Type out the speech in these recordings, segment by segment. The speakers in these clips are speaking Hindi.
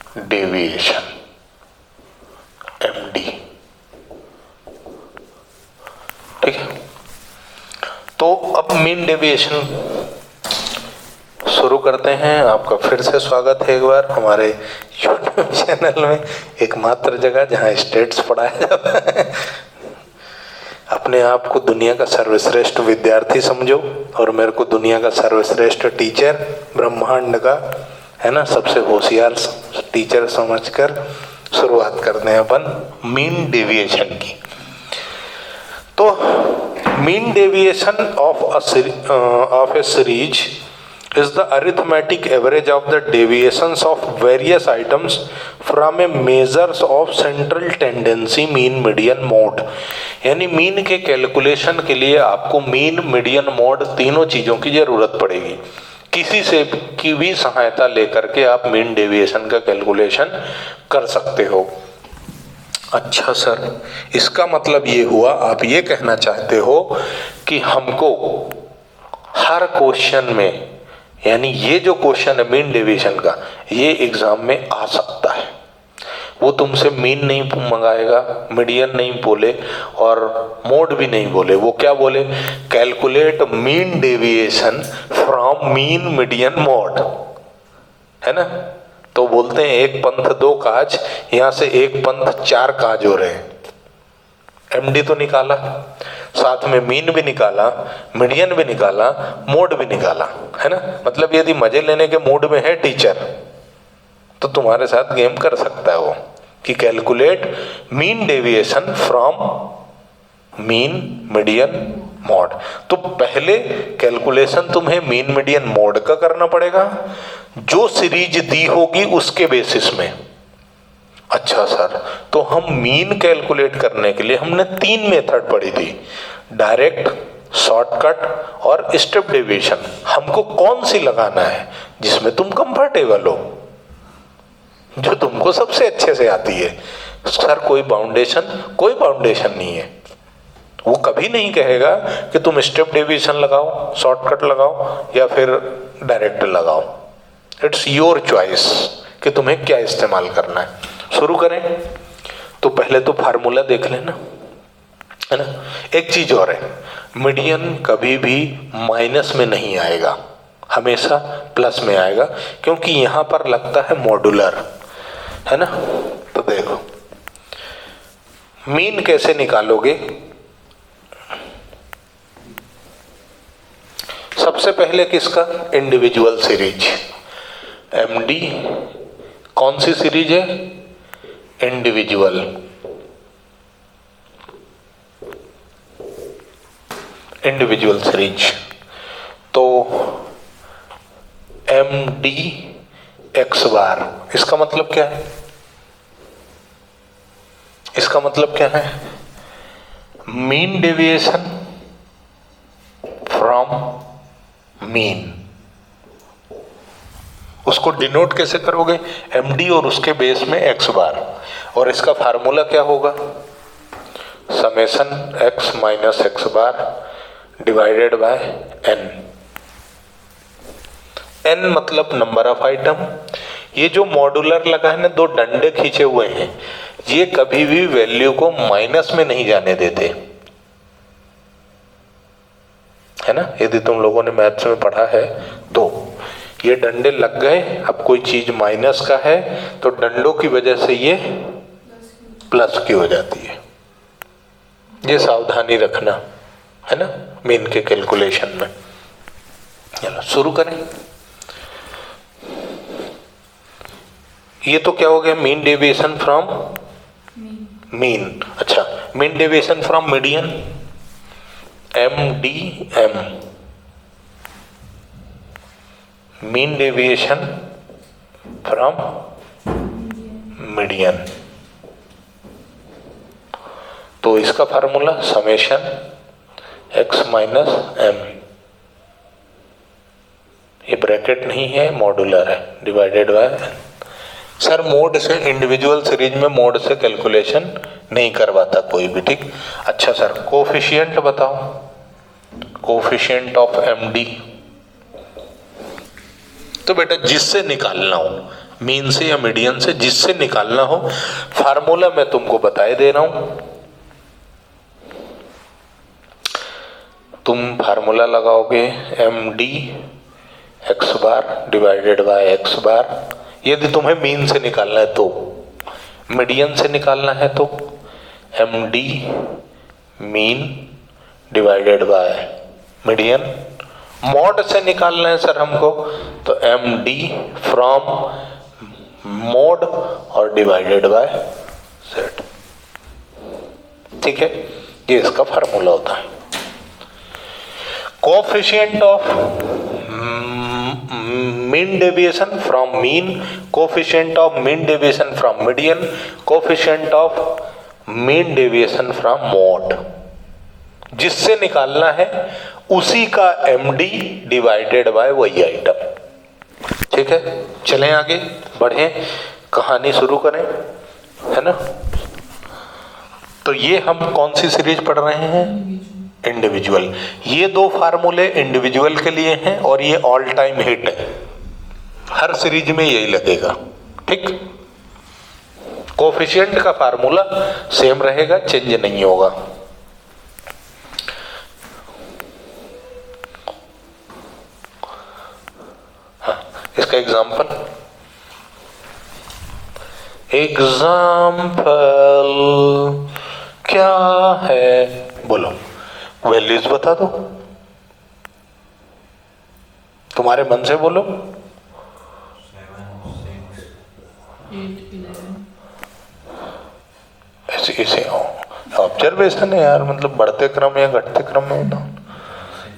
Deviation, MD। ठीक है, तो अब मीन डेविएशन शुरू करते हैं। आपका फिर से स्वागत है एक बार हमारे यूट्यूब चैनल में, एकमात्र जगह जहां स्टेट्स पढ़ाया जाता है। अपने आप को दुनिया का सर्वश्रेष्ठ विद्यार्थी समझो और मेरे को दुनिया का सर्वश्रेष्ठ टीचर, ब्रह्मांड का, है ना, सबसे होशियार टीचर समझकर शुरुआत करते हैं अपन मीन डेविएशन की। तो mean deviation of A series is the arithmetic average of the deviations of various items from a measures of central tendency, mean, median, mode। यानी मीन के कैलकुलेशन के लिए आपको मीन, मीडियन, मोड तीनों चीजों की जरूरत पड़ेगी। किसी से की भी सहायता लेकर के आप मीन डेविएशन का कैलकुलेशन कर सकते हो। अच्छा सर, इसका मतलब ये हुआ, आप ये कहना चाहते हो कि हमको हर क्वेश्चन में, यानी ये जो क्वेश्चन है मीन डेविएशन का, ये एग्जाम में आ सकता है। वो तुमसे मीन नहीं मंगाएगा, मीडियन नहीं बोले और मोड भी नहीं बोले, वो क्या बोले, calculate mean deviation from mean, median, mode, है ना। तो बोलते हैं एक पंथ दो काज, यहां से एक पंथ चार काज हो रहे हैं। MD तो निकाला, साथ में मीन भी निकाला, मीडियन भी निकाला, मोड भी निकाला, है ना। मतलब यदि मजे लेने के मूड में है टीचर तो तुम्हारे साथ गेम कर सकता है वो, कि calculate mean deviation from mean, median, mode. तो पहले कैलकुलेशन तुम्हें मीन, मीडियन, मोड का करना पड़ेगा, जो सीरीज दी होगी उसके बेसिस में। अच्छा सर, तो हम मीन कैलकुलेट करने के लिए हमने 3 मेथड पढ़ी थी, डायरेक्ट, शॉर्टकट और स्टेप डेविएशन। हमको कौन सी लगाना है जिसमें तुम कंफर्टेबल हो, जो तुमको सबसे अच्छे से आती है। सर कोई बाउंडेशन नहीं है। वो कभी नहीं कहेगा कि तुम स्टेप डेविएशन लगाओ, शॉर्टकट लगाओ या फिर डायरेक्ट लगाओ। इट्स योर चॉइस कि तुम्हें क्या इस्तेमाल करना है। शुरू करें तो पहले तो फार्मूला देख लेना, है ना। एक चीज और है, मीडियन कभी भी माइनस में नहीं आएगा, हमेशा प्लस में आएगा, क्योंकि यहां पर लगता है मॉड्यूलर, है ना। तो देखो मीन कैसे निकालोगे। सबसे पहले किसका, इंडिविजुअल सीरीज, MD। कौन सी सीरीज है, इंडिविजुअल। इंडिविजुअल सीरीज, तो MD x बार, इसका मतलब क्या है, इसका मतलब क्या है, मीन डेविएशन फ्रॉम मीन। उसको डिनोट कैसे करोगे, MD और उसके बेस में x बार, और इसका फार्मूला क्या होगा, summation x minus x bar divided by n। n मतलब नंबर ऑफ आइटम। ये जो मॉड्यूलर लगा है ना, 2 डंडे खींचे हुए हैं, ये कभी भी वैल्यू को माइनस में नहीं जाने देते, है ना। यदि तुम लोगों ने मैथ्स में पढ़ा है तो ये डंडे लग गए, अब कोई चीज माइनस का है तो डंडों की वजह से ये प्लस की हो जाती है। ये सावधानी रखना, है ना, मीन के कैलकुलेशन में। चलो शुरू करें। ये तो क्या हो गया, मीन डेविएशन फ्रॉम मीन। अच्छा, mean deviation from median, MDM। Mean deviation from median, तो इसका formula summation x minus m, ये ब्रैकेट नहीं है, मॉड्यूलर है, divided by n। Sir mode से, इंडिविजुअल सीरीज में मोड से कैलकुलेशन नहीं करवाता कोई भी, ठीक। अच्छा सर, कोफिशिएंट बताओ, कोफिशिएंट ऑफ MD। तो बेटा जिससे निकालना हो, मीन से या मीडियन से, जिससे निकालना हो। फार्मूला मैं तुमको बताए दे रहा हूं, तुम फार्मूला लगाओगे md x bar divided by x बार, यदि तुम्हें मीन से निकालना है तो। मीडियन से निकालना है तो md mean divided by median. Mod से निकालना है सर हमको तो md फ्रॉम मोड और डिवाइडेड बाय z। ठीक है, ये इसका फार्मूला होता है। Coefficient of mean deviation from mean, coefficient of mean deviation from median, coefficient of mean deviation from mode, जिससे निकालना है उसी का md डिवाइडेड बाय वही आइटम। ठीक है, चलें आगे बढ़े, कहानी शुरू करें, है ना। तो ये हम कौन सी सीरीज पढ़ रहे हैं? इंडिविजुअल। ये दो फार्मूले इंडिविजुअल के लिए हैं और ये ऑल टाइम हिट है, हर सीरीज में यही लगेगा। ठीक, कोएफिशिएंट का फार्मूला सेम रहेगा, चेंज नहीं होगा। हाँ, इसका एग्जाम्पल क्या है? बोलो, वैल्यूज बता दो, तुम्हारे मन से बोलो। 7, 8, 11 ऐसे ऑब्जर्वेशन है यार, मतलब बढ़ते क्रम या घटते क्रम में होता।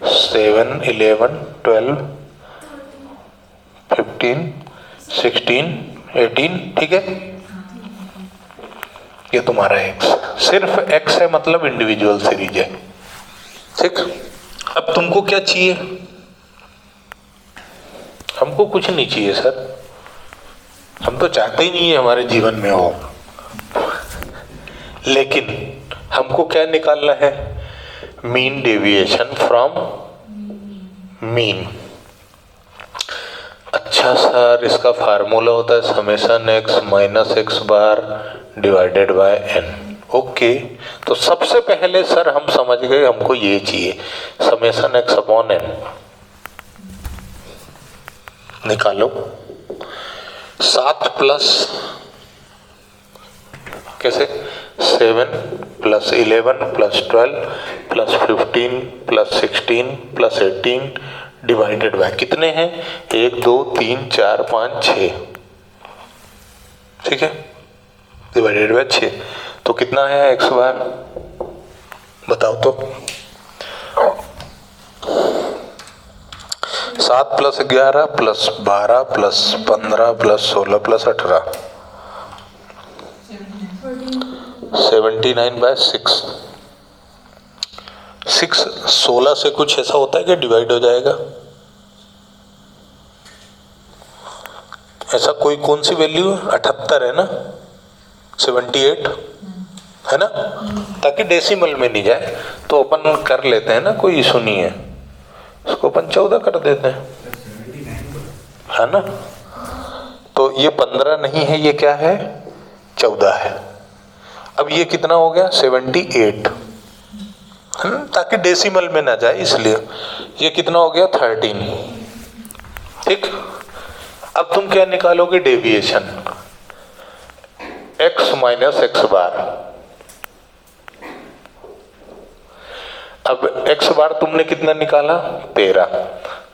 7, 11, 12, 15, 16, 18। ठीक है, ये तुम्हारा x, सिर्फ x है, मतलब इंडिविजुअल सीरीज है। ठीक, अब तुमको क्या चाहिए? हमको कुछ नहीं चाहिए सर, हम तो चाहते ही नहीं है हमारे जीवन में हो, लेकिन हमको क्या निकालना है? Mean deviation from mean. अच्छा सर, इसका फार्मूला होता है summation x minus x bar divided by n। Okay, तो सबसे पहले सर हम समझ गए हमको ये चाहिए, समेशन x अपॉन n निकालो। 7 प्लस कैसे? 7 plus 11 plus 12 plus 15 plus 16 plus 18 divided by कितने हैं? 1, 2, 3, 4, 5, 6। ठीक है, डिवाइडेड बाय 6। तो कितना है x बार? बताओ तो। 7 plus 11 plus 12 plus 15 plus 16 plus 18, 79 by 6। 16 से कुछ ऐसा होता है कि डिवाइड हो जाएगा? ऐसा कोई कौन सी वैल्यू है? 78 है ना, 78 है ना, ताकि डेसिमल में नहीं जाए तो अपन कर लेते हैं ना, कोई इशू नहीं है, इसको अपन 14 कर देते हैं, है ना। तो ये 15 नहीं है, ये क्या है? 14 है। अब ये कितना हो गया? 78, है ना, ताकि डेसिमल में ना जाए इसलिए। ये कितना हो गया? 13। ठीक, अब तुम क्या निकालोगे? डेविएशन x माइनस x बार। अब x बार तुमने कितना निकाला? 13।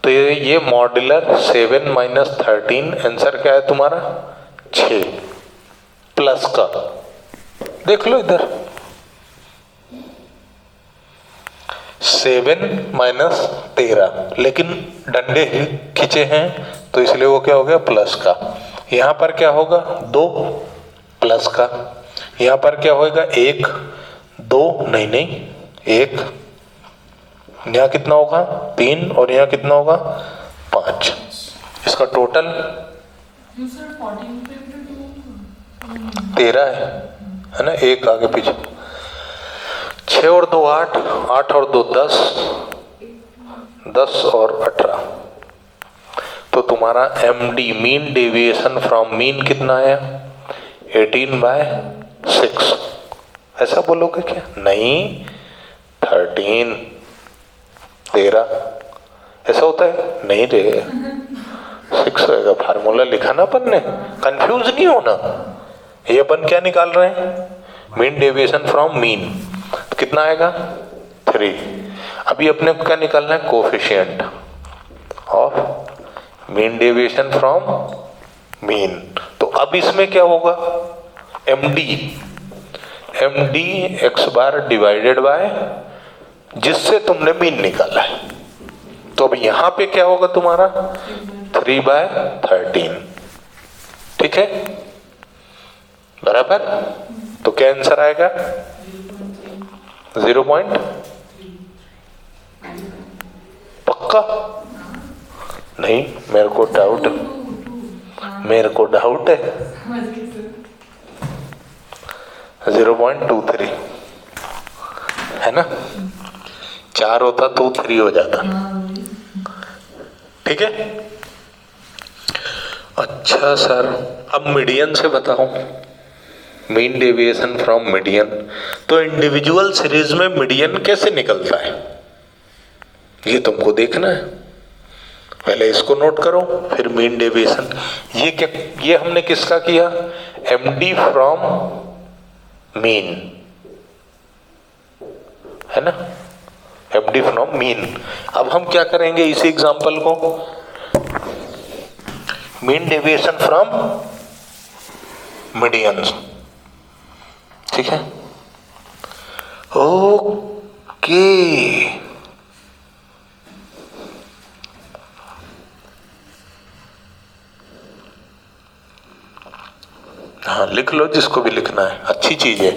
तो ये मॉड्यूलर 7 माइनस 13, आंसर क्या है तुम्हारा? 6 प्लस का, देख लो इधर, 7 माइनस 13, लेकिन डंडे खींचे हैं तो इसलिए वो क्या हो गया? प्लस का। यहां पर क्या होगा? 2 प्लस का। यहां पर क्या होगा? 1, 2, नहीं 1, यहाँ कितना होगा? 3, और यहाँ कितना होगा? 5। इसका टोटल 13 है ना, 1 आगे पीछे। 6 और 2 8, 8 और 2 10, 10 और 18। तो तुम्हारा MD mean deviation from mean कितना आया? 18/6। ऐसा बोलोगे क्या? नहीं, 13 ऐसा होता है? नहीं रे, 6 होगा। फार्मूला लिखा ना अपन ने, कंफ्यूज नहीं होना। ये अपन क्या निकाल रहे हैं? Mean deviation from mean. कितना आएगा? 3। अभी अपने को क्या निकालना है? Coefficient of mean deviation from mean. तो अब इसमें क्या होगा? MD x bar divided by जिससे तुमने मीन निकाला है। तो अब यहां पे क्या होगा तुम्हारा? 3/13। ठीक है, बराबर। तो क्या आंसर आएगा? 0 पॉइंट। पक्का? नहीं, मेरे को डाउट है। 0.23 है ना? 4 होता तो 3 हो जाता। ठीक है। अच्छा सर, अब मीडियन से बताओ। Mean deviation from median. तो इंडिविजुअल सीरीज में मीडियन कैसे निकलता है ये तुमको देखना है। पहले इसको नोट करो, फिर मीन डेविएशन। ये क्या, ये हमने किसका किया? MD फ्रॉम मीन, है ना? MD from mean. अब हम क्या करेंगे इसी एग्जांपल को? Mean deviation from median. ठीक है, ओके। हाँ, लिख लो जिसको भी लिखना है, अच्छी चीज है।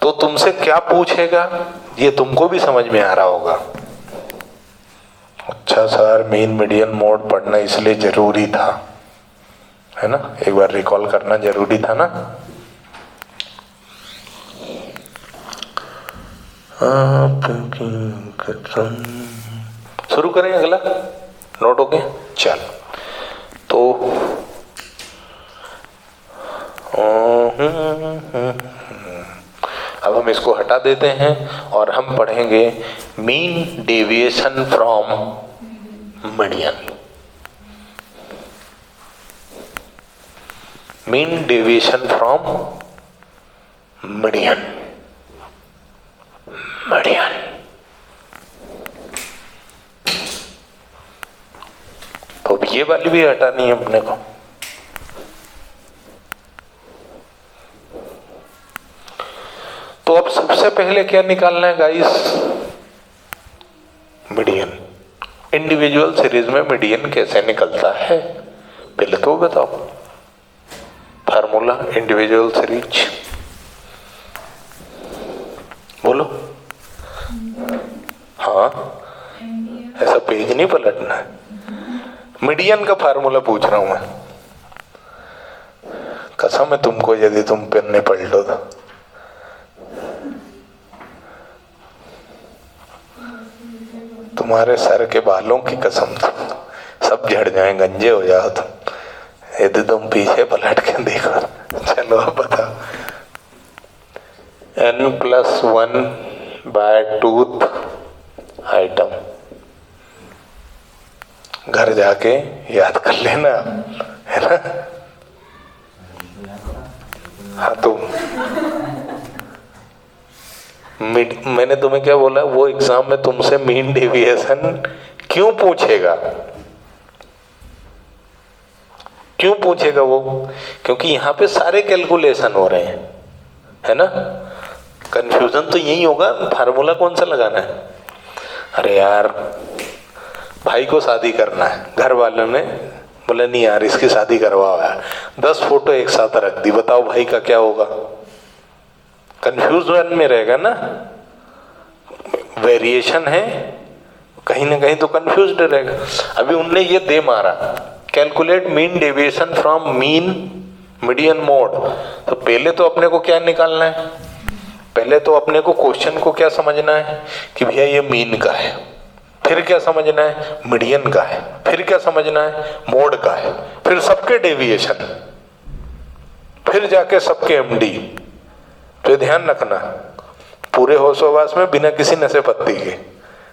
तो तुमसे क्या पूछेगा ये तुमको भी समझ में आ रहा होगा। अच्छा सर, मीन मीडियन मोड पढ़ना इसलिए जरूरी था, है ना? एक बार रिकॉल करना जरूरी था ना। शुरू करें अगला? नोट हो गया? चल, तो अब हम इसको हटा देते हैं और हम पढ़ेंगे mean deviation from median. Mean deviation from median. तो ये वाली भी हटानी है अपने को। तो अब सबसे पहले क्या निकालना है गाइस? मीडियन। इंडिविजुअल सीरीज में मीडियन कैसे निकलता है पहले तो बताओ। फार्मूला इंडिविजुअल सीरीज, बोलो। हाँ, ऐसा पेज नहीं पलटना है। मीडियन का फार्मूला पूछ रहा हूं मैं। कसम है तुमको, यदि तुम पन्ने पलटो तो तुम्हारे सर के बालों की कसम, तुम सब झड़ जाए, गंजे हो जाओ तुम यदि तुम पीछे पलट के देखो। चलो अब बताओ। N+1/2 item. घर जाके याद कर लेना, है ना? हाँ, तुम मैंने तुम्हें क्या बोला? वो एग्जाम में तुमसे मीन डेविएशन क्यों पूछेगा? क्यों पूछेगा वो? क्योंकि यहाँ पे सारे कैलकुलेशन हो रहे हैं, है ना? कंफ्यूजन तो यही होगा, फार्मूला कौन सा लगाना है। अरे यार, भाई को शादी करना है, घर वालों ने बोला नहीं यार इसकी शादी करवाओ यार, 10 फोटो एक साथ रख दी, बताओ भाई का क्या होगा? कंफ्यूजन में रहेगा ना। वेरिएशन है कहीं ना कहीं तो कंफ्यूज्ड रहेगा। अभी उनने ये दे मारा, calculate mean deviation from mean median mode. तो पहले तो अपने को क्या निकालना है? पहले तो अपने को क्वेश्चन को क्या समझना है कि भैया ये मीन का है फिर क्या समझना है, मीडियन का है, फिर क्या समझना है, मोड का है, फिर सबके डेविएशन, फिर जाके सबके एमडी। तो ध्यान रखना, पूरे होशोवास में बिना किसी नशे पत्ती के,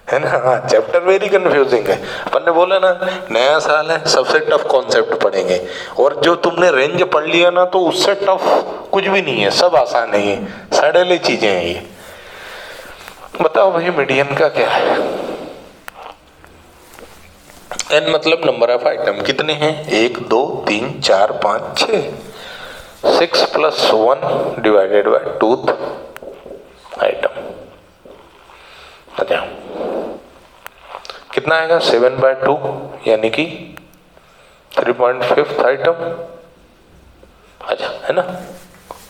है ना। हाँ, चैप्टर वेरी कंफ्यूजिंग है। अपन ने बोला ना, नया साल है, सबसे टफ कॉन्सेप्ट पढ़ेंगे, और जो तुमने रेंज पढ़ लिया ना तो उससे टफ कुछ भी नहीं है, सब आसान है, ये सड़ेली चीजें हैं ये। बताओ भाई मीडियन का क्या है। एन मतलब नंबर ऑफ आइटम, कितने हैं, 1 2 3 4 5 6, 6 + 1 डिवाइडेड बाय 2 आइटम। अच्छा, कितना आएगा, 7/2 यानी कि 3.5 आइटम। अच्छा, है ना,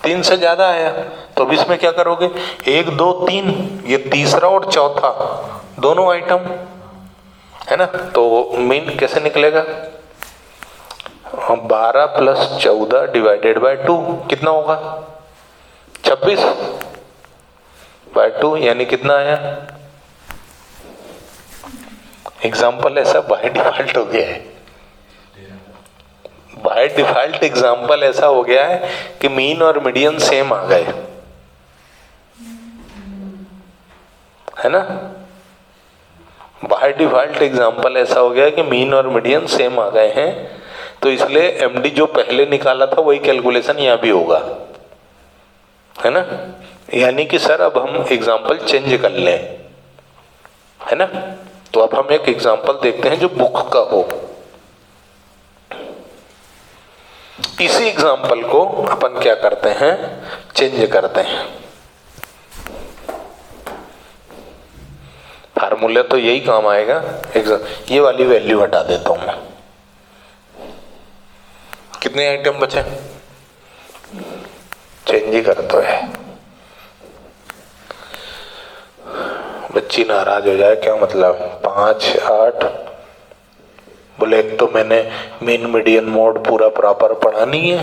3 से ज्यादा आया तो अब इसमें क्या करोगे, 1 2 3, ये तीसरा और चौथा दोनों आइटम, है ना। तो मीन कैसे निकलेगा, 12 + 14 डिवाइडेड बाय 2 कितना होगा, 26/2 यानी कितना आया। एग्जाम्पल ऐसा बाय डिफॉल्ट हो गया है, बाय डिफॉल्ट एग्जाम्पल ऐसा हो गया है कि मीन और मीडियन सेम आ गए, है ना। बाय डिफॉल्ट एग्जाम्पल ऐसा हो गया कि मीन और मीडियन सेम आ गए हैं, तो इसलिए एमडी जो पहले निकाला था वही कैलकुलेशन यहाँ भी होगा, है ना। यानी कि सर अब हम एग्जाम्पल चेंज कर लें, है ना। तो अब हम एक एग्जाम्पल देखते हैं जो बुक का हो। इसी एग्जाम्पल को अपन क्या करते हैं, चेंज करते हैं। फार्मूला तो यही काम आएगा, ये वाली वैल्यू हटा देता हूं मैं। कितने आइटम बचे, चेंज ही कर दो है। बच्ची नाराज हो जाए, क्या मतलब, 5 8 बोले, एक तो मैंने मीन मीडियन मोड पूरा प्रॉपर पढ़ा नहीं है,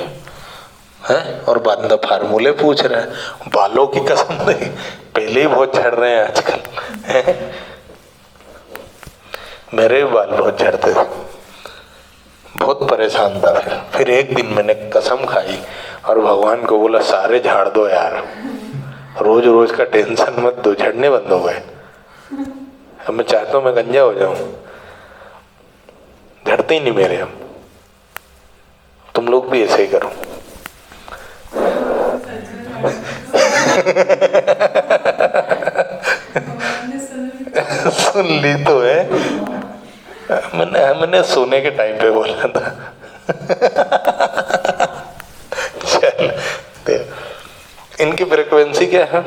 हैं, और बाद में फार्मूले पूछ रहे हैं। बालों की कसम नहीं, पहले ही बहुत झड़ रहे हैं आजकल, हैं? मेरे भी बाल बहुत झड़ते थे, बहुत परेशान था। फिर एक दिन मैंने कसम खाई और भगवान को बोला, सारे झाड़ दो यार, रोज रोज का टेंशन मत दो, झड़ने बंद हो गए। अब मैं चाहता हूँ मैं गंजा हो जाऊं, झड़ते ही नहीं मेरे। हम तुम लोग भी ऐसे ही करो। सुन ली तो है, मैंने सोने के टाइम पे बोला था। चल, इनकी फ्रीक्वेंसी क्या है,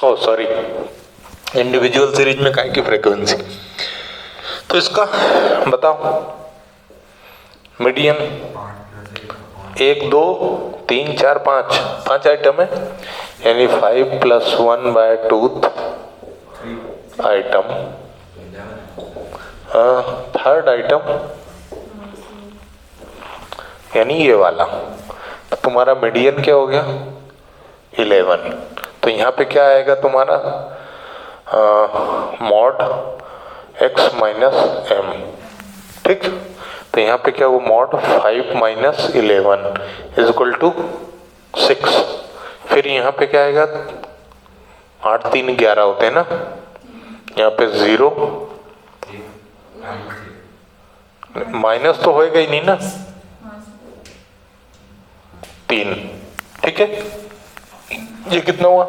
ओ सॉरी, इंडिविजुअल सीरीज में काय की फ्रीक्वेंसी। तो इसका बताओ, मीडियन 1 2 3 4 5 आइटम है, यानी 5 + 1/2 आइटम। थर्ड आइटम यानी ये वाला, तो तुम्हारा मीडियन क्या हो गया, 11। तो यहाँ पे क्या आएगा तुम्हारा, मॉड x - m, ठीक। तो यहाँ पे क्या, वो मॉड 5 - 11 = 6। फिर यहाँ पे क्या आएगा, 8 3 11 होते हैं ना, यहाँ पे 0, माइनस तो होएगा ही नहीं ना, 3, ठीक है। ये कितना हुआ,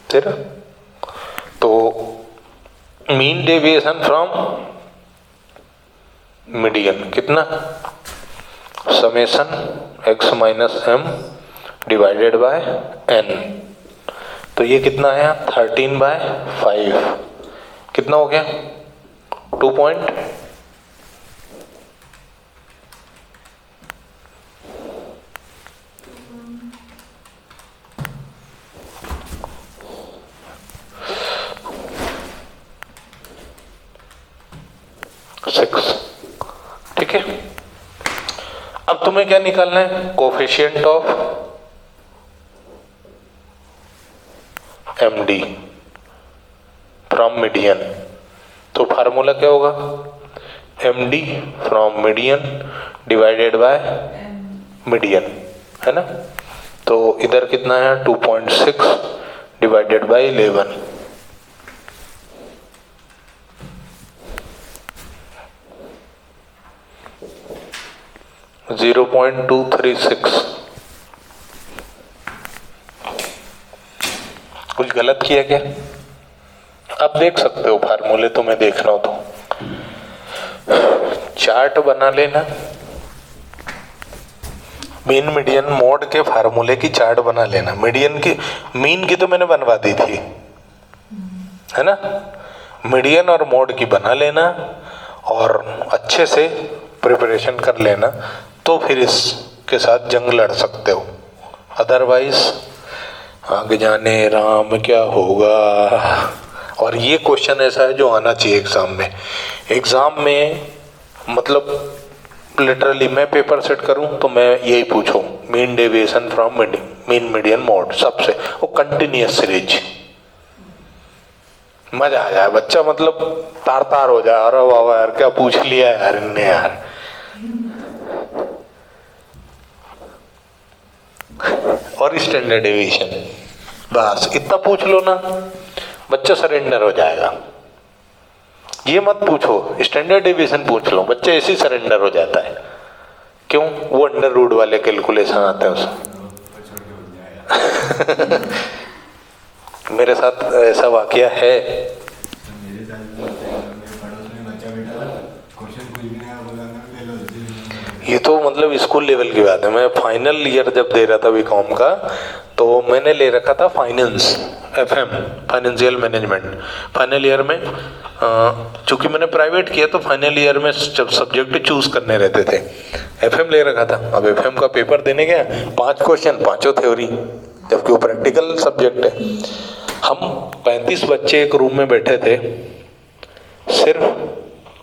13। तो मीन डेविएशन फ्रॉम मीडियन कितना, summation x - m divided by n। तो ये कितना आया, 13/5, कितना हो गया, 2 पॉइंट। ठीक है। अब तुम्हें क्या निकालना है, कोफिशिएंट ऑफ एमडी। फार्मूला क्या होगा? MD from median divided by median, है ना। तो इधर कितना है? 2.6 डिवाइडेड बाय 11, 0.236। कुछ गलत किया क्या? आप देख सकते हो फार्मूले, तुम्हें देखना हो तो चार्ट बना लेना। मीन मीडियन मोड के फार्मूले की चार्ट बना लेना। मीडियन की, मीन की तो मैंने बनवा दी थी, है ना। मीडियन और मोड की बना लेना और अच्छे से प्रिपरेशन कर लेना, तो फिर इसके साथ जंग लड़ सकते हो। अदरवाइज आगे जाने राम क्या होगा। और ये क्वेश्चन ऐसा है जो आना चाहिए एग्जाम में। एग्जाम में मतलब लिटरली मैं पेपर सेट करूं तो मैं यही पूछूं, mean deviation from mean median mode, सबसे वो कंटिन्यूअस सीरीज। मजा आ जाए, बच्चा मतलब तार तार हो जाए, अरे वाह यार क्या पूछ लिया यार इनने यार। और स्टैंडर्ड डेविएशन, बस इतना पूछ लो ना, बच्चा सरेंडर हो जाएगा। ये मत पूछो, स्टैंडर्ड डेविएशन पूछ लो, बच्चा ऐसे ही सरेंडर हो जाता है। क्यों? वो अंडर रूट वाले कैलकुलेशन आते हैं उसमें। मेरे साथ ऐसा वाकया है। ये तो मतलब स्कूल लेवल की बात है। मैं फाइनल ईयर जब दे रहा था बीकॉम का, तो मैंने ले रखा था finance, FM financial management. Final year में चूंकि मैंने प्राइवेट किया तो फाइनल ईयर में जब सब्जेक्ट चूज करने रहते थे, FM ले रखा था। अब FM का पेपर देने गया, 5 क्वेश्चन, 5 थ्योरी, जबकि वो प्रैक्टिकल सब्जेक्ट है। हम 35 बच्चे एक रूम में बैठे थे, सिर्फ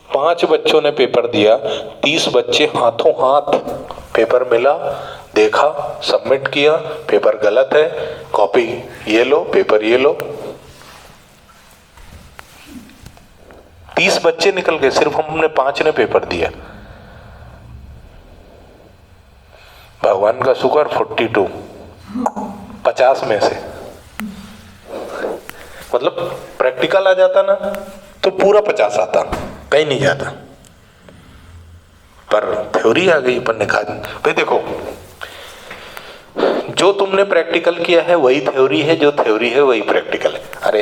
5 बच्चों ने पेपर दिया, 30 बच्चे हाथों हाथ पेपर मिला, देखा, सबमिट किया, पेपर गलत है, कॉपी ये लो, पेपर ये लो। 30 बच्चे निकल गए, सिर्फ हमने 5 ने पेपर दिया। भगवान का शुक्र 42, 50 में से। मतलब प्रैक्टिकल आ जाता ना तो पूरा 50 आता, कहीं नहीं जाता। पर थ्योरी आ गई, पर निकाल भाई। देखो, जो तुमने प्रैक्टिकल किया है वही थ्योरी है, जो थ्योरी है वही प्रैक्टिकल है। अरे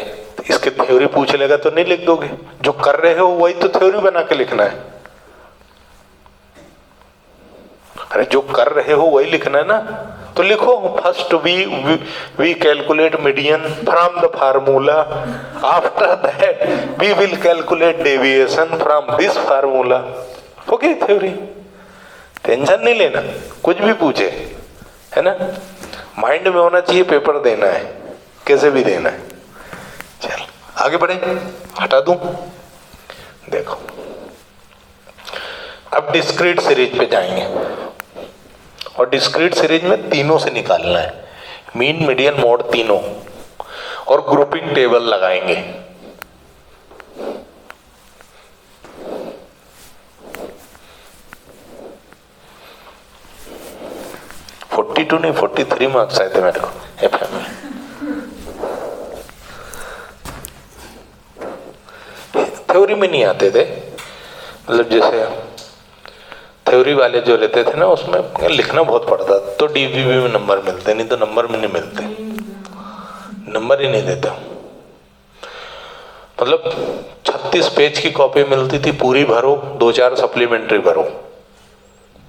इसके थ्योरी पूछ लेगा तो नहीं लिख दोगे, जो कर रहे हो वही तो थ्योरी बना के लिखना है। अरे जो कर रहे हो वही लिखना है ना, तो लिखो first we calculate median from the formula, after that we will calculate deviation from this formula. Okay, theory. Tension नहीं लेना, कुछ भी पूछे, है ना। माइंड में होना चाहिए पेपर देना है, कैसे भी देना है। चल आगे बढ़े, हटा दूं। देखो अब डिस्क्रीट सीरीज पे जाएंगे, और डिस्क्रीट सीरीज में तीनों से निकालना है, मीन मीडियन मोड तीनों, और ग्रुपिंग टेबल लगाएंगे। नहीं 43 मार्क्स आए थे मेरे को FM में। थ्योरी में नहीं आते थे, मतलब जैसे थ्योरी वाले जो रहते थे ना, उसमें लिखना बहुत पड़ता, तो DVB में नंबर मिलते, नहीं तो नंबर में नहीं मिलते, नंबर ही नहीं देते। मतलब 36 पेज की कॉपी मिलती थी, पूरी भरो, 2-4 सप्लीमेंट्री भरो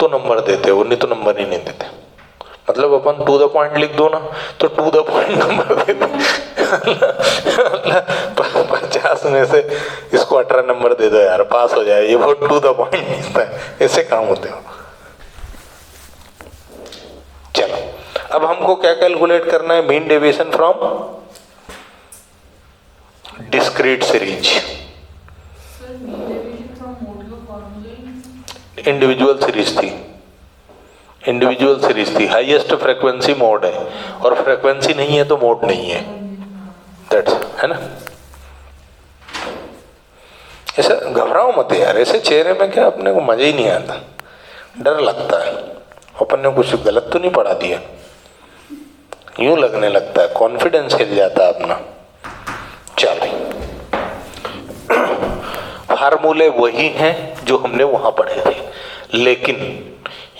तो नंबर देते, वो नहीं तो नंबर ही नहीं देते। मतलब अपन टू द पॉइंट लिख दो ना, तो टू द पॉइंट नंबर देते। 50 में से इसको 18 नंबर दे दो यार, पास हो जाए, ये बहुत टू द पॉइंट लिखता है, ऐसे काम होते हो। चलो अब हमको क्या कैलकुलेट करना है? Mean deviation from discrete series. Individual series थी, इंडिविजुअल सीरीज थी। हाईएस्ट फ्रीक्वेंसी मोड है, और फ्रीक्वेंसी नहीं है तो मोड नहीं है, दैट्स, है ना। ऐसा घबराओ मत यार, ऐसे चेहरे में क्या अपने को मजा ही नहीं आता, डर लगता है अपन ने कुछ गलत तो नहीं पढ़ा दिया, यूं लगने लगता है, कॉन्फिडेंस हिल जाता है अपना। चलो, फार्मूले वही हैं जो हमने वहां पढ़े थे, लेकिन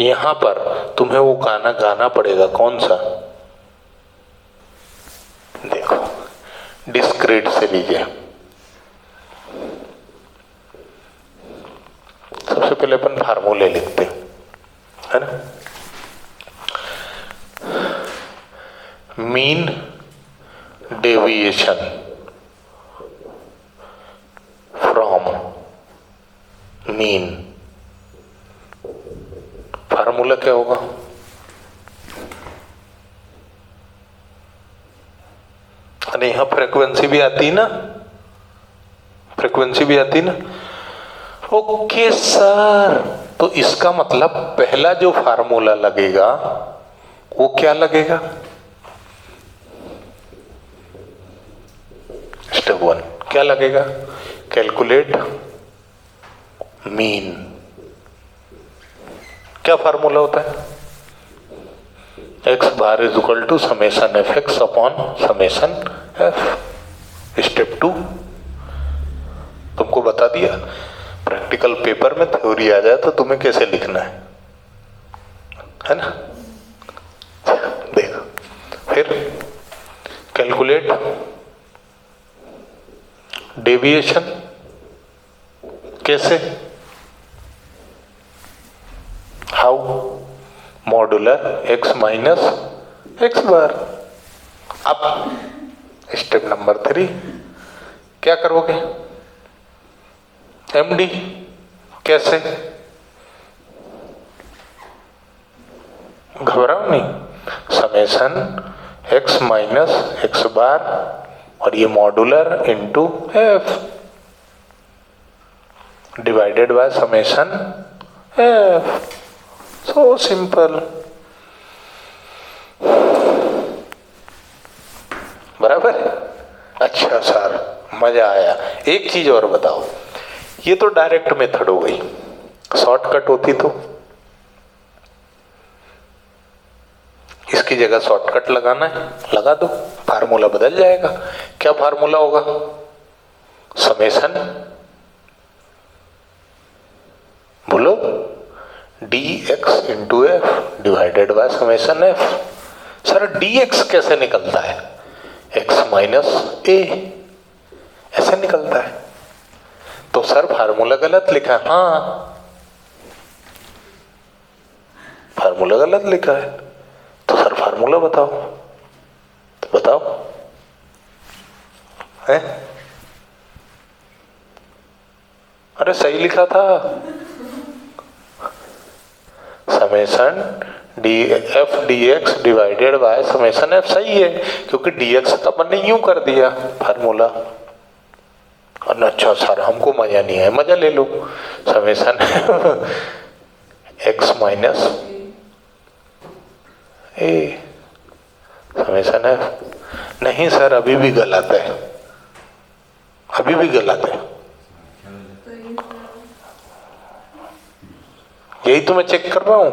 यहां पर तुम्हें वो गाना गाना पड़ेगा। कौन सा? देखो, डिस्क्रीट से लीजिए। सबसे पहले अपन फार्मूले लिखते हैं, है ना। Mean deviation from mean, formula क्या होगा? अरे यहां फ्रीक्वेंसी भी आती है ना, फ्रीक्वेंसी भी आती है ना। ओके सर, तो इसका मतलब पहला जो फार्मूला लगेगा वो क्या लगेगा? स्टेप 1 क्या लगेगा? Calculate mean. क्या फार्मूला होता है? X bar is equal to summation F x upon summation F. Step 2 तुमको बता दिया, प्रैक्टिकल पेपर में थ्योरी आ जाए तो तुम्हें कैसे लिखना है ना। देखो, फिर कैलकुलेट डेविएशन कैसे? How? Modular X minus X bar. अब स्टेप नंबर 3 क्या करोगे? एमडी कैसे? घबराओ नहीं, समेशन एक्स माइनस एक्स बार और ये modular into F divided by summation F. So simple, बराबर। अच्छा सर, मजा आया। एक चीज और बताओ, ये तो डायरेक्ट मेथड हो गई, शॉर्टकट होती तो इसकी जगह शॉर्टकट लगाना है, लगा दो, फार्मूला बदल जाएगा। क्या फार्मूला होगा? समेशन, बोलो, D x into F divided by summation F. Sir D x कैसे निकलता है? एक्स माइनस ए ऐसे निकलता है। तो सर फार्मूला गलत लिखा। हाँ, फार्मूला गलत लिखा है, तो सर फार्मूला बताओ। तो बताओ, है? अरे सही लिखा था, summation D F D X divided by summation F. सही है, क्योंकि डी एक्स तो अपन ने यूं कर दिया फार्मूला। अच्छा सर, हमको मजा नहीं है, मजा ले लो, समेशन एक्स माइनस ए समेशन एफ। नहीं सर, अभी भी गलत है, अभी भी गलत है। यही तो मैं चेक कर रहा हूं,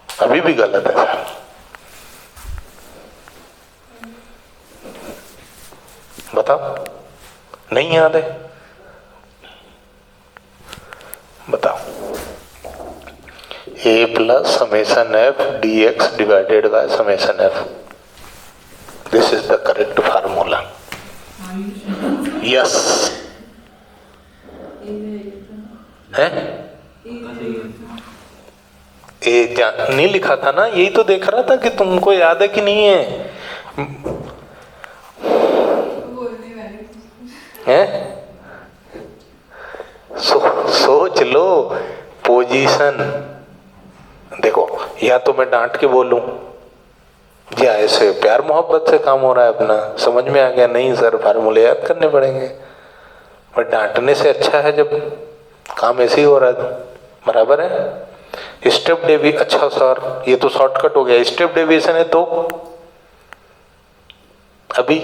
अभी भी गलत है सर। बताओ, नहीं याद है? बताओ, A plus summation F D X divided by summation F, this is the correct formula. Yes है? ए नहीं लिखा था ना, यही तो देख रहा था कि तुमको याद है कि नहीं है। हैं? सोच लो पोजीशन। देखो, या तो मैं डांट के बोलूं या ऐसे प्यार मोहब्बत से काम हो रहा है अपना, समझ में आ गया? नहीं सर, फार्मूले याद करने पड़ेंगे। और डांटने से अच्छा है जब काम ऐसे ही हो रहा है, बराबर है। स्टेप डेविएशन, अच्छा सर ये तो शॉर्टकट हो गया, स्टेप डेविएशन है तो अभी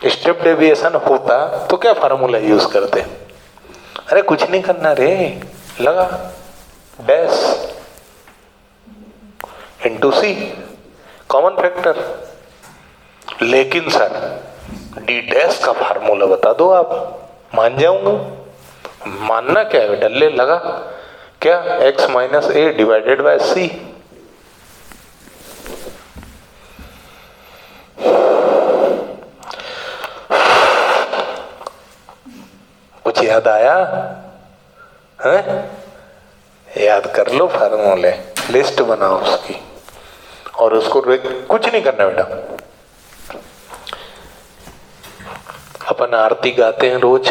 स्टेप डेविएशन होता तो क्या फार्मूला यूज करते? अरे कुछ नहीं करना रे, लगा डैश इंटू सी कॉमन फैक्टर। लेकिन सर डी डैश का फार्मूला बता दो, आप मान जाऊंगा। मानना क्या है बेटा, ले लगा क्या, x minus A divided by C. कुछ याद आया है? याद कर लो फार्मूले, लिस्ट बनाओ उसकी, और उसको कुछ नहीं करना बेटा। अपन आरती गाते हैं रोज,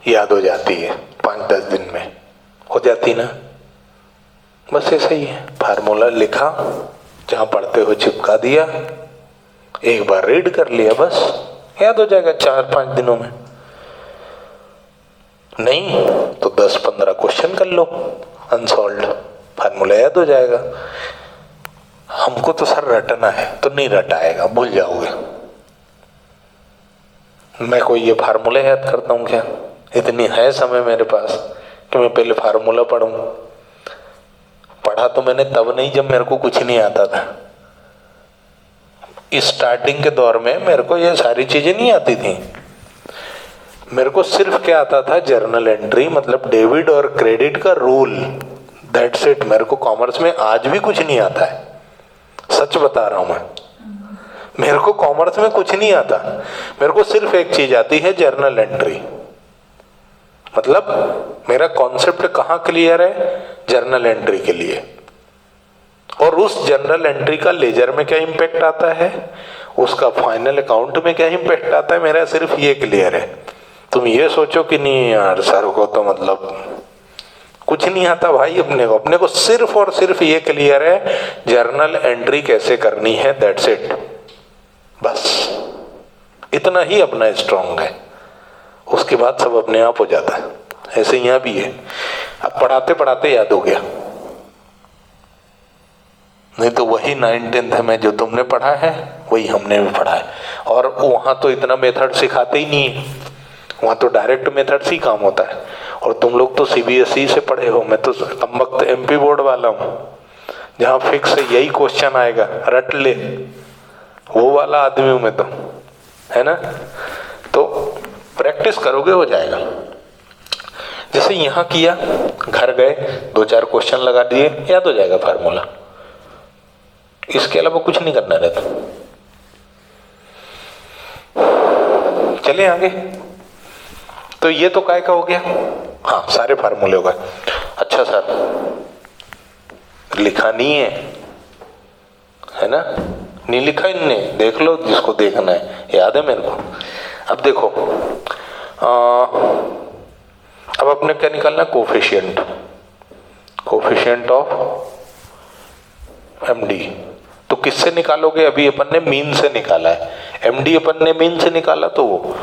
याद हो जाती है 5-10 दिन में, हो जाती ना। बस ऐसा ही है, फार्मूला लिखा, जहां पढ़ते हो चिपका दिया, एक बार रीड कर लिया, बस याद हो जाएगा 4-5 दिनों में। नहीं तो 10-15 क्वेश्चन कर लो अनसॉल्व्ड, फार्मूला याद हो जाएगा। हमको तो सर रटना है, तो नहीं रटाएगा, भूल जाओगे। मैं कोई ये फार्मूला याद करता हूँ क्या? इतनी है समय मेरे पास कि मैं पहले फार्मूला पढ़ूं? पढ़ा तो मैंने तब नहीं जब मेरे को कुछ नहीं आता था। स्टार्टिंग के दौर में मेरे को ये सारी चीजें नहीं आती थी। मेरे को सिर्फ क्या आता था, जर्नल एंट्री, मतलब डेबिट और क्रेडिट का रूल, दैट्स इट। मेरे को कॉमर्स में आज भी कुछ नहीं आता है, सच बता रहा हूं मैं। मेरे को कॉमर्स में कुछ नहीं आता, मेरे को सिर्फ एक चीज आती है, जर्नल एंट्री। मतलब मेरा कॉन्सेप्ट कहाँ क्लियर है? जर्नल एंट्री के लिए। और उस जर्नल एंट्री का लेजर में क्या इम्पैक्ट आता है, उसका फाइनल अकाउंट में क्या इम्पैक्ट आता है, मेरा सिर्फ ये क्लियर है। तुम ये सोचो कि नहीं यार सर को तो मतलब कुछ नहीं आता भाई, अपने को सिर्फ और सिर्फ ये क्लियर है, जर्नल एंट्री कैसे करनी है, दैट्स इट। बस इतना ही अपना स्ट्रॉन्ग है, उसके बाद सब अपने आप हो जाता है। ऐसे यहाँ भी है, अब पढ़ाते पढ़ाते याद हो गया, नहीं तो वही 9-10th में जो तुमने पढ़ा है वही हमने भी पढ़ा है। और वहां तो इतना मेथड सिखाते ही नहीं है, वहां तो डायरेक्ट मेथड से ही काम होता है। और तुम लोग तो CBSE से पढ़े हो, मैं तो कमबख्त MP बोर्ड वाला हूँ, जहाँ फिक्स यही क्वेश्चन आएगा, रट ले, वो वाला आदमी हूं मैं तो, है ना। तो प्रैक्टिस करोगे हो जाएगा। जैसे यहाँ किया, घर गए 2-4 क्वेश्चन लगा दिए, याद हो जाएगा फार्मूला। इसके अलावा कुछ नहीं करना रहता। चले आगे। तो ये तो काय का हो गया, हाँ सारे फार्मूले हो गए। अच्छा सर लिखा नहीं है ना, नहीं लिखा इनने, देख लो जिसको देखना है, याद है मेरे को। अब देखो अब अपने क्या निकालना, कोफिशिएंट ऑफ MD। तो किससे निकालोगे, अभी अपन ने मीन से निकाला है, MD अपन ने मीन से निकाला, तो वो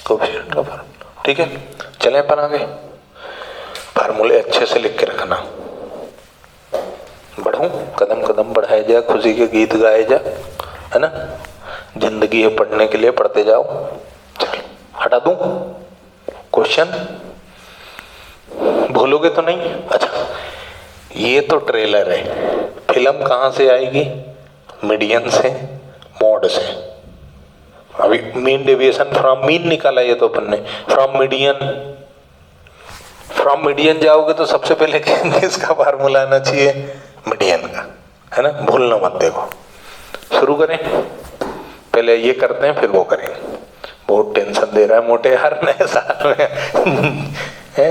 कोफिशिएंट का फार्मूला, ठीक है। चले अपन आगे, फार्मूले अच्छे से लिख के रखना। बढ़ूं, कदम कदम बढ़ाए जा, खुशी के गीत गाए जा, है ना। जिंदगी है पढ़ने के लिए, पढ़ते जाओ। चल हटा दूं क्वेश्चन, भूलोगे तो नहीं। अच्छा ये तो ट्रेलर है, फिल्म कहाँ से आएगी, मीडियन से, मोड से। अभी मीन डेविएशन फ्रॉम मीन निकाला, ये तो अपन ने फ्रॉम मीडियन जाओगे तो सबसे पहले किसका फार्मूला आना चाहिए, मीडियन का, है ना। भूलना मत। देखो शुरू करें, पहले ये करते हैं फिर वो करेंगे। बहुत टेंशन दे रहा है मोटे यार नए साल में है?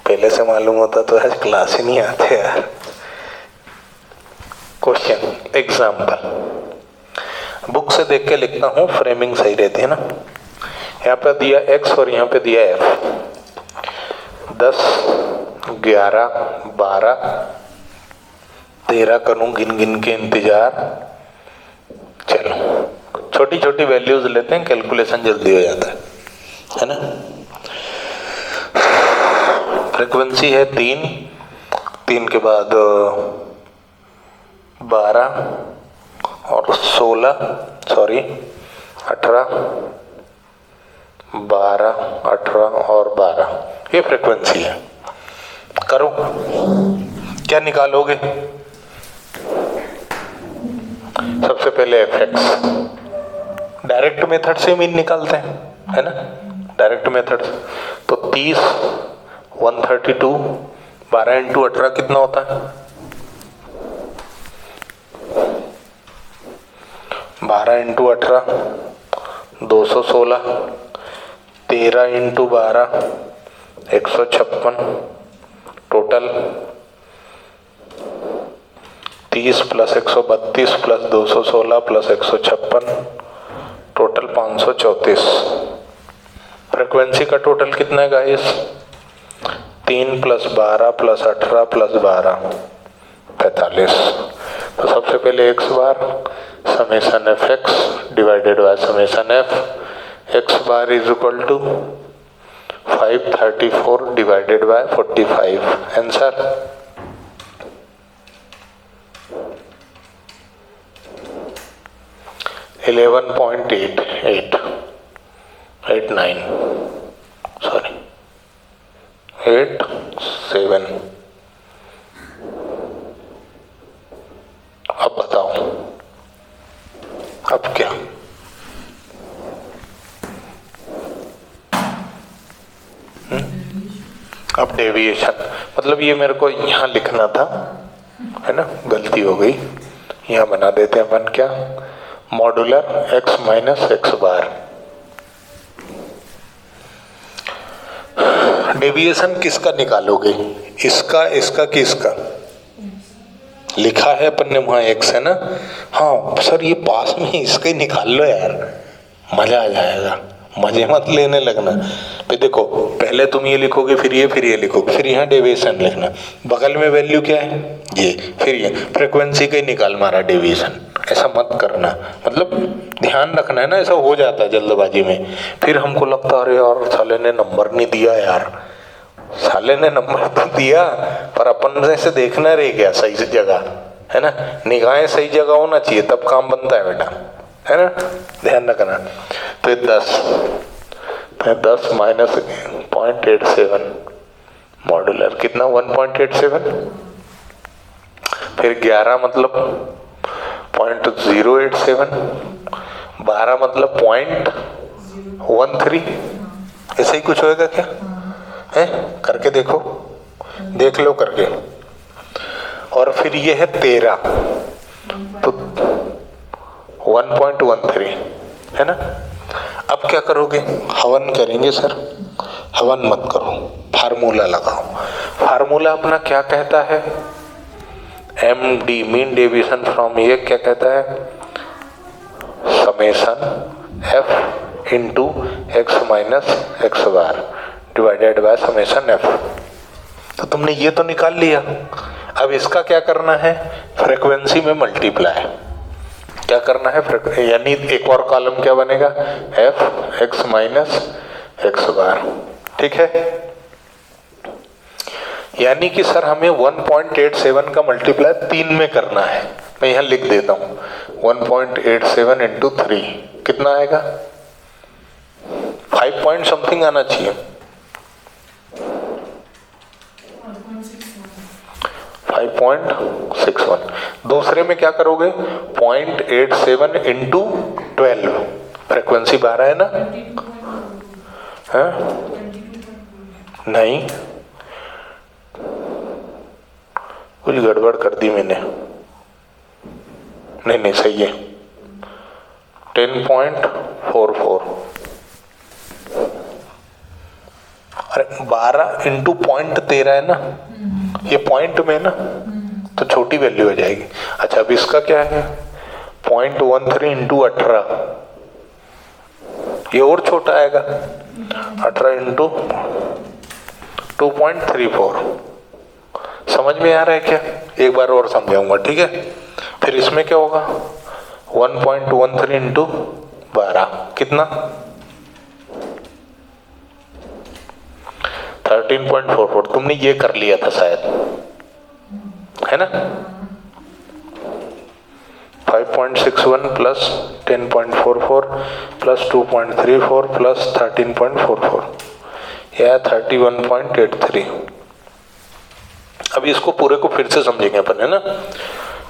पहले से मालूम होता तो आज क्लास ही नहीं आते यार। क्वेश्चन एग्जाम्पल, बुक से देख के लिखता हूँ, फ्रेमिंग सही रहती है ना। यहाँ पे दिया x और यहाँ पे दिया f। 10, 11, 12, 13 करूँ गिन गिन के इंतजार। चलो छोटी छोटी वैल्यूज लेते हैं, कैलकुलेशन जल्दी हो जाता है। है ना। फ्रीक्वेंसी है 3, 3 के बाद 12 और 16, सॉरी 18, 12, 18 और 12, ये फ्रीक्वेंसी है। करो, क्या निकालोगे? सबसे पहले fx, डायरेक्ट मेथड से मीन निकालते हैं, है ना, डायरेक्ट मेथड। तो 30, 132, 12 इंटू 18 कितना होता है? 12 into 18 216, 13 into 12 156, total 30 plus 132 plus 216 plus 156, total 534। Frequency का टोटल कितना है गाइस? 3 plus 12 plus 18 plus 12, 45। तो सबसे पहले x bar summation F x divided by summation F x bar is equal to 534 divided by 45। Answer $11.8889, sorry 87। अब बताओ, अब क्या? अब डेविएशन, मतलब ये मेरे को यहाँ लिखना था, है ना, गलती हो गई। यहाँ बना देते हैं अपन क्या, मॉडुलर x माइनस एक्स बार। डेविएशन किसका निकालोगे? इसका, इसका कि इसका? लिखा है अपन ने वहाँ x, है ना। हाँ सर ये पास में इसका ही निकाल लो यार, मजा आ जाएगा, मजे मत लेने लगना। फिर देखो, पहले तुम ये लिखोगे, फिर ये लिखोगे, फिर यहाँ डेविएशन लिखना। बगल में वैल्यू क्या है? ये, फिर ये फ्रीक्वेंसी का ही निकाल मारा डेविएशन। ऐसा मत करना, मतलब ध्यान रखना है ना, ऐसा हो जाता है जल्दबाजी में। फिर हमको लगता अरे यार साले ने नंबर नहीं दिया यार, साले ने नंबर तो दिया पर अपन से देखना रह गया सही जगह, है ना। निगाहें सही जगह होना चाहिए तब काम बनता है बेटा, है ना, ध्यान रखना। तो 10 माइनस 0.87 मॉडुलर कितना? 1.87। फिर 11 मतलब 0.087, 12 मतलब 0.13, ऐसे ही कुछ होएगा क्या? है, करके देखो, देख लो करके। और फिर ये है 13, तो 1.13, है ना। अब क्या करोगे? हवन करेंगे सर। हवन मत करो, फार्मूला लगाओ। फार्मूला अपना क्या कहता है? MD मीन डेविएशन फ्रॉम, ये क्या कहता है? Summation F into x minus X bar divided by summation F। तो तुमने ये तो निकाल लिया। अब इसका क्या करना है? फ्रीक्वेंसी में मल्टीप्लाई। क्या करना है? यानी एक और कॉलम क्या बनेगा? F एक्स माइनस एक्स बार, ठीक है। यानी कि सर हमें 1.87 का मल्टीप्लाई 3 में करना है। मैं यहाँ लिख देता हूँ 1.87 इंटू 3 कितना आएगा? 5 पॉइंट समथिंग आना चाहिए, 5.61। दूसरे में क्या करोगे? 0.87 इंटू 12, फ्रीक्वेंसी 12 है ना, है? नहीं, कुछ गड़बड़ कर दी मैंने। नहीं सही है, 10.44। अरे 12 इंटू 0.13 है ना, ये पॉइंट में ना, तो छोटी वैल्यू हो जाएगी। अच्छा अब इसका क्या है? 0.13 इंटू 18, ये और छोटा आएगा, 18 इंटू 2.34। समझ में आ रहा है क्या? एक बार और समझाऊंगा, ठीक है। फिर इसमें क्या होगा? 1.13 इंटू 12 कितना? 13.44 तुमने ये कर लिया था शायद, है ना। 5.61 प्लस 10.44 प्लस 2.34 प्लस 13.44 या 31.83। अभी इसको पूरे को फिर से समझेंगे अपन, है ना।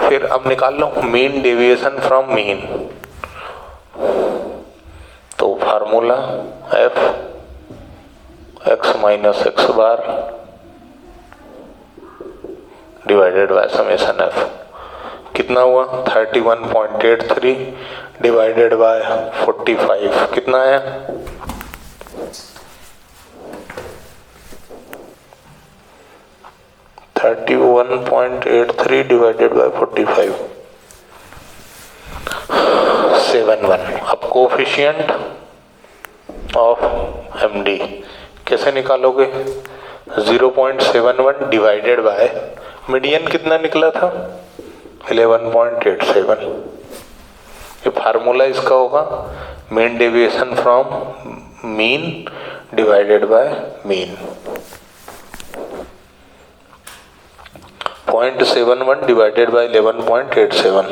फिर अब निकाल लो मीन डेविएशन फ्रॉम मीन। तो formula F x minus X bar divided by summation F, कितना हुआ 31.83 डिवाइडेड बाय 45, कितना आया 31.83 डिवाइडेड बाय 45, 71। अब कोफिशिएंट ऑफ एमडी कैसे निकालोगे, 0.71 डिवाइडेड बाय मीडियन कितना निकला था 11.87। ये फार्मूला इसका होगा mean deviation from mean divided by mean. 0.71 divided by 11.87,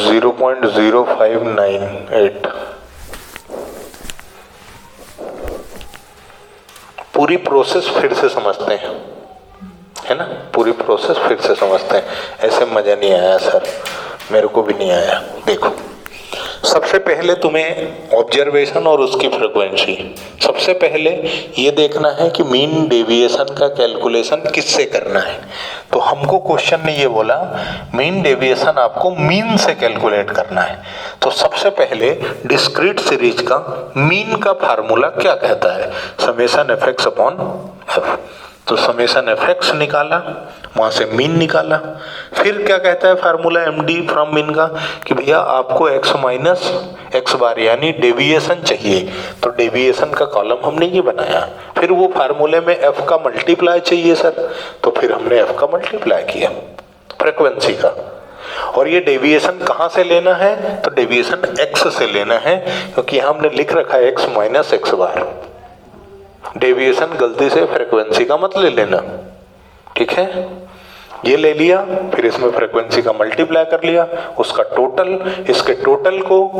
0.0598। पूरी प्रोसेस फिर से समझते हैं, है ना, पूरी प्रोसेस फिर से समझते हैं। ऐसे मजा नहीं आया सर, मेरे को भी नहीं आया। देखो सबसे पहले तुम्हें ऑब्जर्वेशन और उसकी फ्रीक्वेंसी, सबसे पहले ये देखना है कि मीन डेविएशन का कैलकुलेशन किससे करना है। तो हमको क्वेश्चन ने ये बोला मीन डेविएशन आपको मीन से कैलकुलेट करना है। तो सबसे पहले डिस्क्रीट सीरीज का मीन का फार्मूला क्या कहता है, summation F x upon f. तो समेशन एफ एक्स निकाला, वहां से मीन निकाला। फिर क्या कहता है formula M D from mean का कि भैया आपको एक्स माइनस एक्स बार यानी डेविएशन चाहिए। तो डेविएशन का कॉलम हमने ये बनाया। फिर वो फार्मूले में एफ का मल्टीप्लाई चाहिए सर, तो फिर हमने एफ का मल्टीप्लाई किया फ्रीक्वेंसी का। और ये डेविएशन कहाँ से लेना है, तो डेविएशन एक्स से लेना है, क्योंकि हमने लिख रखा है एक्स माइनस एक्स बार। डेविएशन गलती से फ्रीक्वेंसी का मत ले लेना, ठीक है। ये ले लिया, फिर इसमें फ्रीक्वेंसी का मल्टीप्लाई कर लिया, उसका टोटल, इसके टोटल को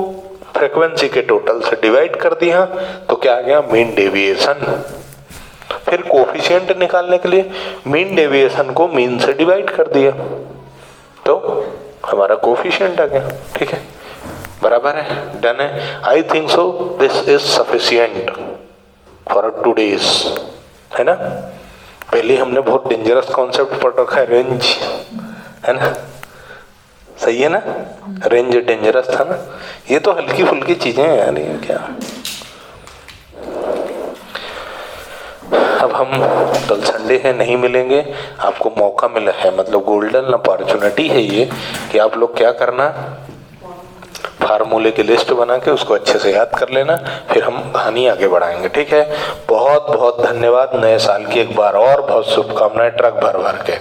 फ्रीक्वेंसी के टोटल से डिवाइड कर दिया, तो क्या आ गया मीन डेविएशन। फिर कोफिशिएंट निकालने के लिए मीन डेविएशन को मीन से डिवाइड कर दिया, तो हमारा कोफिशिएंट आ गया, ठीक है, बराबर है, डन है। I think so this is sufficient for today's, है ना। पहले हमने बहुत डेंजरस कॉन्सेप्ट पढ़ रखा है, रेंज, है ना, सही है ना, रेंज डेंजरस था ना। ये तो हल्की फुल्की चीजें हैं यार, ये क्या। अब हम कल संडे है नहीं मिलेंगे, आपको मौका मिला है, मतलब गोल्डन अपॉर्चुनिटी है ये, कि आप लोग क्या करना, फार्मूले की लिस्ट बना के उसको अच्छे से याद कर लेना, फिर हम कहानी आगे बढ़ाएंगे, ठीक है। बहुत बहुत धन्यवाद। नए साल की एक बार और बहुत शुभकामनाएं ट्रक भर भर के।